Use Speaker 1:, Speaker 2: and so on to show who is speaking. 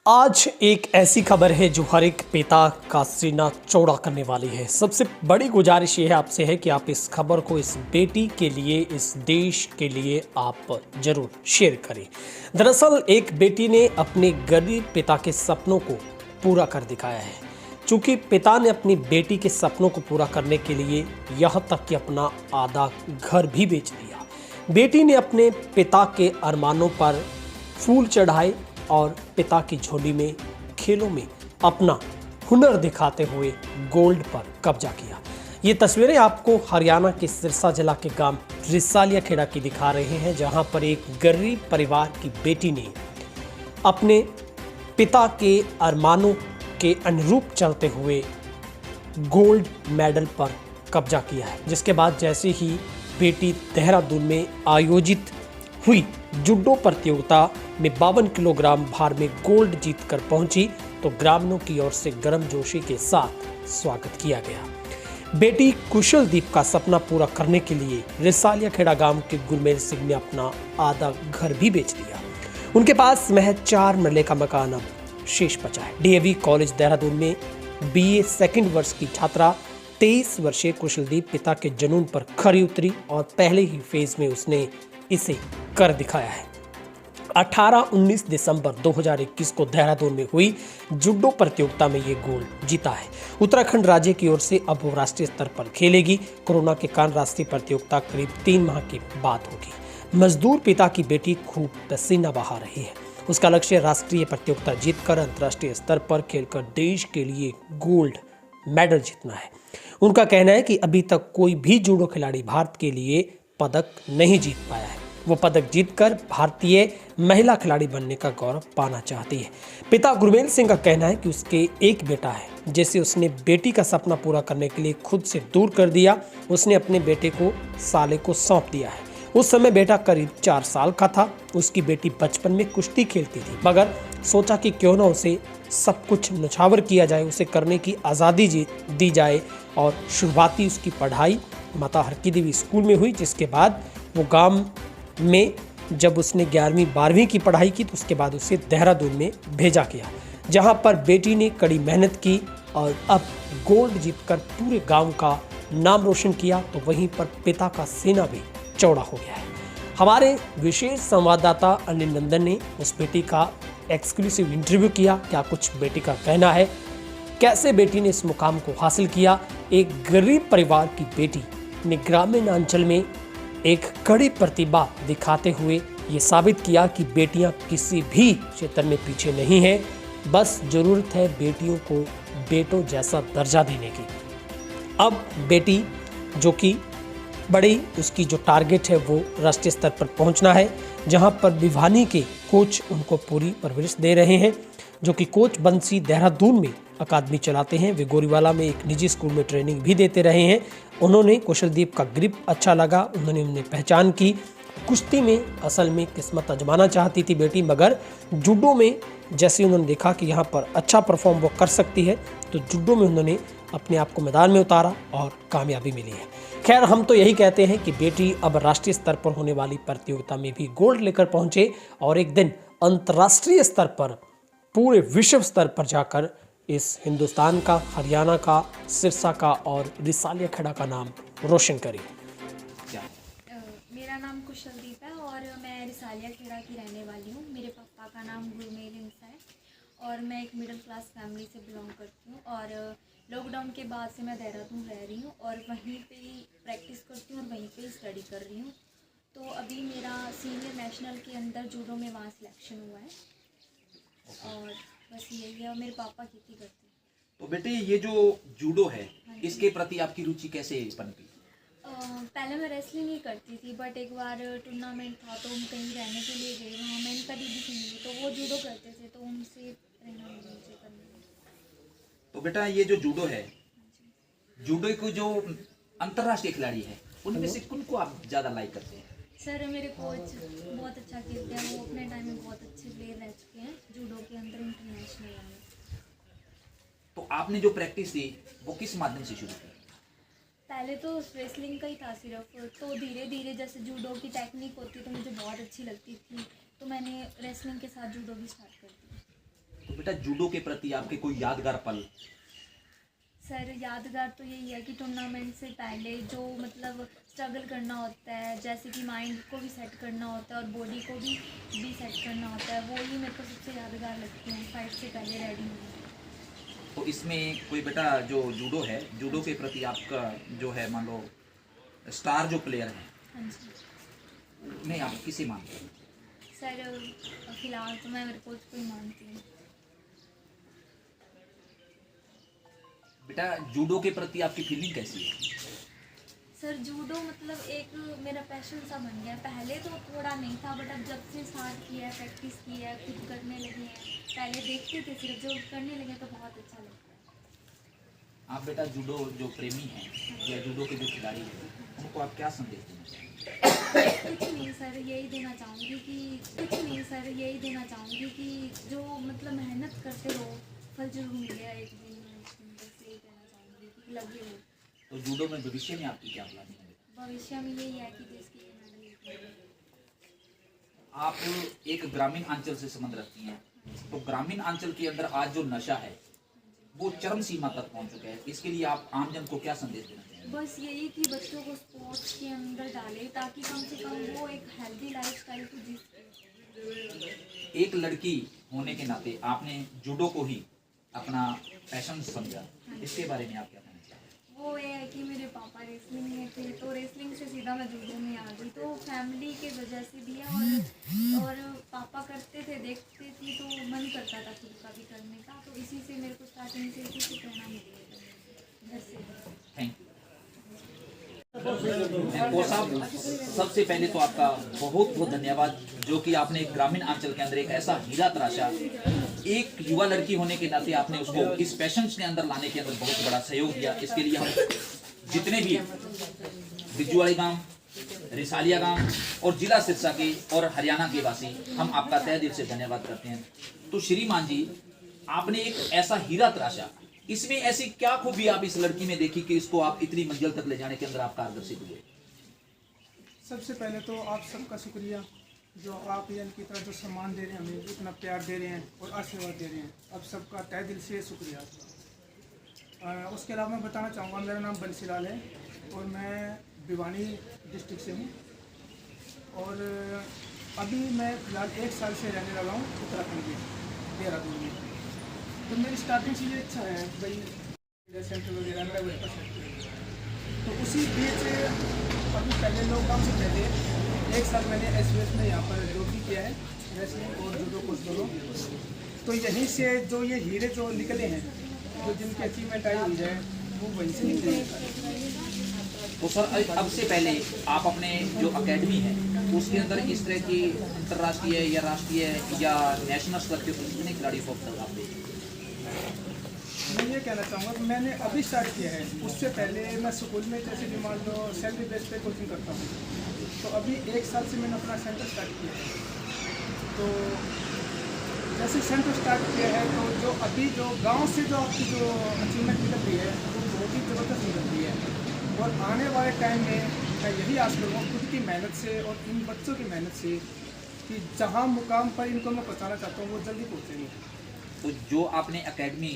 Speaker 1: आज एक ऐसी खबर है जो हर एक पिता का सीना चौड़ा करने वाली है। सबसे बड़ी गुजारिश ये है आपसे है कि आप इस खबर को इस बेटी के लिए, इस देश के लिए आप जरूर शेयर करें। दरअसल एक बेटी ने अपने गरीब पिता के सपनों को पूरा कर दिखाया है। चूंकि पिता ने अपनी बेटी के सपनों को पूरा करने के लिए यहाँ तक कि अपना आधा घर भी बेच दिया। बेटी ने अपने पिता के अरमानों पर फूल चढ़ाए और पिता की झोली में खेलों में अपना हुनर दिखाते हुए गोल्ड पर कब्जा किया। ये तस्वीरें आपको हरियाणा के सिरसा जिला के गांव रिसालिया खेड़ा की दिखा रहे हैं, जहां पर एक गरीब परिवार की बेटी ने अपने पिता के अरमानों के अनुरूप चलते हुए गोल्ड मेडल पर कब्जा किया है। जिसके बाद जैसे ही बेटी देहरादून में आयोजित हुई जूडो प्रतियोगिता में 52 किलोग्राम भार में गोल्ड जीतकर पहुंची तो ग्रामीणों की ओर से गर्मजोशी के साथ स्वागत किया गया। बेटी कुशलदीप का सपना पूरा करने के लिए रिसालिया खेड़ा गांव के गुरमेल सिंह ने अपना आधा घर भी बेच दिया। उनके पास महज 4 मरले का मकान अब शेष बचा है। डीएवी कॉलेज देहरादून में बीए सेकंड वर्ष की छात्रा 23 वर्षीय कुशलदीप पिता के जुनून पर खरी उतरी और पहले ही फेज में उसने इसे कर दिखाया है। 18-19 दिसंबर 2021 को देहरादून में हुई जूडो प्रतियोगिता में ये गोल्ड जीता है। उत्तराखंड राज्य की ओर से अब वो राष्ट्रीय स्तर पर खेलेगी। कोरोना के कारण राष्ट्रीय प्रतियोगिता करीब 3 माह के बाद होगी। मजदूर पिता की बेटी खूब पसीना बहा रही है। उसका लक्ष्य राष्ट्रीय प्रतियोगिता जीतकर अंतर्राष्ट्रीय स्तर पर खेलकर देश के लिए गोल्ड मेडल जीतना है। उनका कहना है कि अभी तक कोई भी जूडो खिलाड़ी भारत के लिए पदक नहीं जीत पाया है। वो पदक जीतकर भारतीय महिला खिलाड़ी बनने का गौरव पाना चाहती है। पिता गुरमेल सिंह का कहना है कि उसके एक बेटा है जिसे उसने बेटी का सपना पूरा करने के लिए खुद से दूर कर दिया। उसने अपने बेटे को साले को सौंप दिया है। उस समय बेटा करीब 4 साल का था। उसकी बेटी बचपन में कुश्ती खेलती थी, मगर सोचा कि क्यों ना उसे सब कुछ नछावर किया जाए, उसे करने की आज़ादी दी जाए। और शुरुआती उसकी पढ़ाई माता हरकी देवी स्कूल में हुई, जिसके बाद वो गांव में जब उसने 11वीं 12वीं की पढ़ाई की तो उसके बाद उसे देहरादून में भेजा गया, जहां पर बेटी ने कड़ी मेहनत की और अब गोल्ड जीतकर पूरे गांव का नाम रोशन किया। तो वहीं पर पिता का सीना भी चौड़ा हो गया है। हमारे विशेष संवाददाता अनिल नंदन ने उस बेटी का एक्सक्लूसिव इंटरव्यू किया। क्या कुछ बेटी का कहना है, कैसे बेटी ने इस मुकाम को हासिल किया। एक गरीब परिवार की बेटी ने ग्रामीण अंचल में एक कड़ी प्रतिभा दिखाते हुए ये साबित किया कि बेटियां किसी भी क्षेत्र में पीछे नहीं हैं। बस जरूरत है बेटियों को बेटों जैसा दर्जा देने की। अब बेटी जो कि बड़ी उसकी जो टारगेट है वो राष्ट्रीय स्तर पर पहुंचना है, जहां पर भिवानी के कोच उनको पूरी परवरिश दे रहे हैं, जो कि कोच बंसी देहरादून में अकादमी चलाते हैं। वे गोरीवाला में एक निजी स्कूल में ट्रेनिंग भी देते रहे हैं। उन्होंने कुशलदीप का ग्रिप अच्छा लगा, उन्होंने उन्हें पहचान की। कुश्ती में असल में किस्मत आजमाना चाहती थी बेटी, मगर जूडो में जैसे उन्होंने देखा कि यहाँ पर अच्छा परफॉर्म वो कर सकती है तो जूडो में उन्होंने अपने आप को मैदान में उतारा और कामयाबी मिली है। खैर, हम तो यही कहते हैं कि बेटी अब राष्ट्रीय स्तर पर होने वाली प्रतियोगिता में भी गोल्ड लेकर पहुंचे और एक दिन अंतर्राष्ट्रीय स्तर पर, पूरे विश्व स्तर पर जाकर इस हिंदुस्तान का, हरियाणा का, सिरसा का और रिसालिया खेड़ा का नाम रोशन करें।
Speaker 2: मेरा नाम कुशलदीप है और मैं रिसालिया खेड़ा की रहने वाली हूँ। मेरे पापा का नाम गुरमेल सिंह है और मैं एक मिडिल क्लास फैमिली से बिलोंग करती हूँ। और लॉकडाउन के बाद से मैं देहरादून रह रही हूँ और वहीं पे ही प्रैक्टिस करती हूँ और वहीं पे ही स्टडी कर रही हूँ। तो अभी मेरा सीनियर नेशनल के अंदर जूडो में वहाँ सिलेक्शन हुआ है और बस यही है। और मेरे पापा खेती करते हैं।
Speaker 3: तो बेटे, ये जो जूडो है इसके प्रति आपकी रुचि कैसे पनपी?
Speaker 2: पहले मैं रेसलिंग ही करती थी, बट एक बार टूर्नामेंट था तो हम कहीं रहने के लिए गए, वहाँ मैं इनका दीदी से मिली तो वो जूडो करते थे तो उनसे प्रेरणा मिली मुझे करने की।
Speaker 3: तो बेटा, ये जो जूडो है, जूडो को जो अंतर्राष्ट्रीय खिलाड़ी है उनमें से किनको आप ज्यादा लाइक करते हैं?
Speaker 2: सर, मेरे कोच बहुत अच्छा खेलते हैं, वो अपने टाइम में बहुत अच्छे प्लेयर रह चुके हैं जूडो के अंदर, इंटरनेशनल लेवल।
Speaker 3: तो आपने जो प्रैक्टिस दी वो किस माध्यम से शुरू की?
Speaker 2: पहले तो रेसलिंग का ही था सिर्फ, तो धीरे धीरे जैसे जूडो की टेक्निक होती तो मुझे बहुत अच्छी लगती थी, तो मैंने रेसलिंग के साथ जूडो भी स्टार्ट कर दी।
Speaker 3: तो बेटा जूडो के प्रति आपके कोई यादगार पल?
Speaker 2: सर यादगार तो यही है कि टूर्नामेंट से पहले जो मतलब स्ट्रगल करना होता है, जैसे कि माइंड को भी सेट करना होता है और बॉडी को भी सेट करना होता है, वो ही मेरे को सबसे यादगार लगती है फाइट से पहले रेडी होना।
Speaker 3: तो इसमें कोई बेटा जो जूडो है, जूडो के प्रति आपका जो है मान लो स्टार जो प्लेयर है,
Speaker 2: हाँ जी
Speaker 3: नहीं आप किसे मानते हैं?
Speaker 2: सर फिलहाल तो मैं मेरे कोच को ही मानती हूँ।
Speaker 3: बेटा जूडो के प्रति आपकी फीलिंग कैसी है?
Speaker 2: सर जूडो मतलब एक मेरा पैशन सा बन गया। पहले तो थोड़ा नहीं था, बट अब जब से स्टार्ट किया है, प्रैक्टिस की है, खुद करने लगे हैं। पहले देखते थे सिर्फ, जो करने लगे तो बहुत अच्छा लगता है।
Speaker 3: आप बेटा जूडो जो प्रेमी हैं या जूडो के जो खिलाड़ी हैं, उनको आप क्या संदेश देना चाहेंगे?
Speaker 2: कुछ नहीं सर, यही देना चाहूँगी कि जो मतलब मेहनत करते रहो, फल जरूर मिलेगा एक दिन। बस यही कहना चाहूँगी कि लगे हो।
Speaker 3: तो जूडो में भविष्य में आपकी क्या प्लानिंग है?
Speaker 2: भविष्य में यही है कि देश के लिए मेडल लेके आऊँ।
Speaker 3: आप एक ग्रामीण अंचल से संबंध रखती हैं, तो ग्रामीण अंचल के अंदर आज जो नशा है वो चरम सीमा तक पहुंच चुका है। इसके लिए आप आमजन को क्या संदेश देना चाहेंगे?
Speaker 2: बस यही कि बच्चों को स्पोर्ट्स के अंदर डालें, ताकि कम से कम वो एक हेल्दी लाइफस्टाइल को जी सकें।
Speaker 3: एक लड़की होने के नाते आपने जूडो को ही अपना पैशन समझा, इसके बारे में आप क्या कहना चाहेंगे?
Speaker 2: वो ये है कि मेरे पापा रेसलिंग में थे, तो रेसलिंग से सीधा मैं जूडो में आ गई, तो फैमिली के वजह से भी है। और पापा करते थे, देखते थी, तो मन करता था खुद का भी करने का, तो इसी से मेरे को स्टार्टिंग से इसी से प्रेरणा मिली घर से।
Speaker 3: Thank you. कोच साहब, सबसे पहले तो आपका बहुत बहुत धन्यवाद, जो कि आपने एक ग्रामीण अंचल के अंदर एक ऐसा हीरा तराशा, एक युवा लड़की होने के नाते आपने उसको इस पैशन के अंदर लाने के अंदर बहुत बड़ा सहयोग दिया। इसके लिए हम जितने भी बिज्जूवाड़ी गांव, रिसालिया गांव और जिला सिरसा के और हरियाणा के वासी, हम आपका तहे दिल से धन्यवाद करते हैं। तो श्रीमान जी, आपने एक ऐसा हीरा तराशा, इसमें ऐसी क्या खूबी आप इस लड़की में देखी कि इसको आप इतनी मंजिल तक ले जाने के अंदर आप कारगर सिद्ध हुए?
Speaker 4: सबसे पहले तो आप सबका शुक्रिया, जो आप इनकी तरह जो सम्मान दे रहे हैं, हमें इतना प्यार दे रहे हैं और आशीर्वाद दे रहे हैं, अब सबका तहे दिल से शुक्रिया। उसके अलावा मैं बताना चाहूँगा, मेरा नाम बंसीलाल है और मैं भिवानी डिस्ट्रिक्ट से हूँ, और अभी मैं फिलहाल 1 साल से रहने लगा हूँ उत्तराखंड में, देहरादून में। तो मेरी स्टार्टिंग से ये इच्छा है भाई सेंटर वगैरह मेरा वही पसंद है। तो उसी बीच अभी पहले लॉकडाउन से पहले 1 साल मैंने SVS में यहाँ पर जॉब भी किया है, रेसलिंग और जूडो कोच दोनों। तो यहीं से जो ये हीरे जो निकले हैं, जो जिनकी अचीवमेंट आई हुई है, वो वहीं से निकले हैं।
Speaker 3: तो सर, अब से पहले आप अपने जो एकेडमी है उसके अंदर इस तरह की अंतर्राष्ट्रीय या राष्ट्रीय या नेशनल स्तर के कितने खिलाड़ी को अब तक आप देखें?
Speaker 4: मैं ये कहना चाहूँगा कि मैंने अभी स्टार्ट किया है। उससे पहले मैं स्कूल में जैसे कि मान लो सैलरी बेस पे कोचिंग करता हूँ, तो अभी 1 साल से मैंने अपना सेंटर स्टार्ट किया है। तो जैसे सेंटर स्टार्ट किया है, तो जो अभी जो गांव से जो आपकी जो अचीवमेंट निकल रही है, वो बहुत ही ज़बरदस्त निकल रही है। और आने वाले टाइम में मैं यही आस करूँगा खुद की मेहनत से और इन बच्चों की मेहनत से, कि जहाँ मुकाम पर इनको मैं पहुँचाना चाहता हूँ वो जल्दी पहुँचेंगे।
Speaker 3: तो जो आपने एकेडमी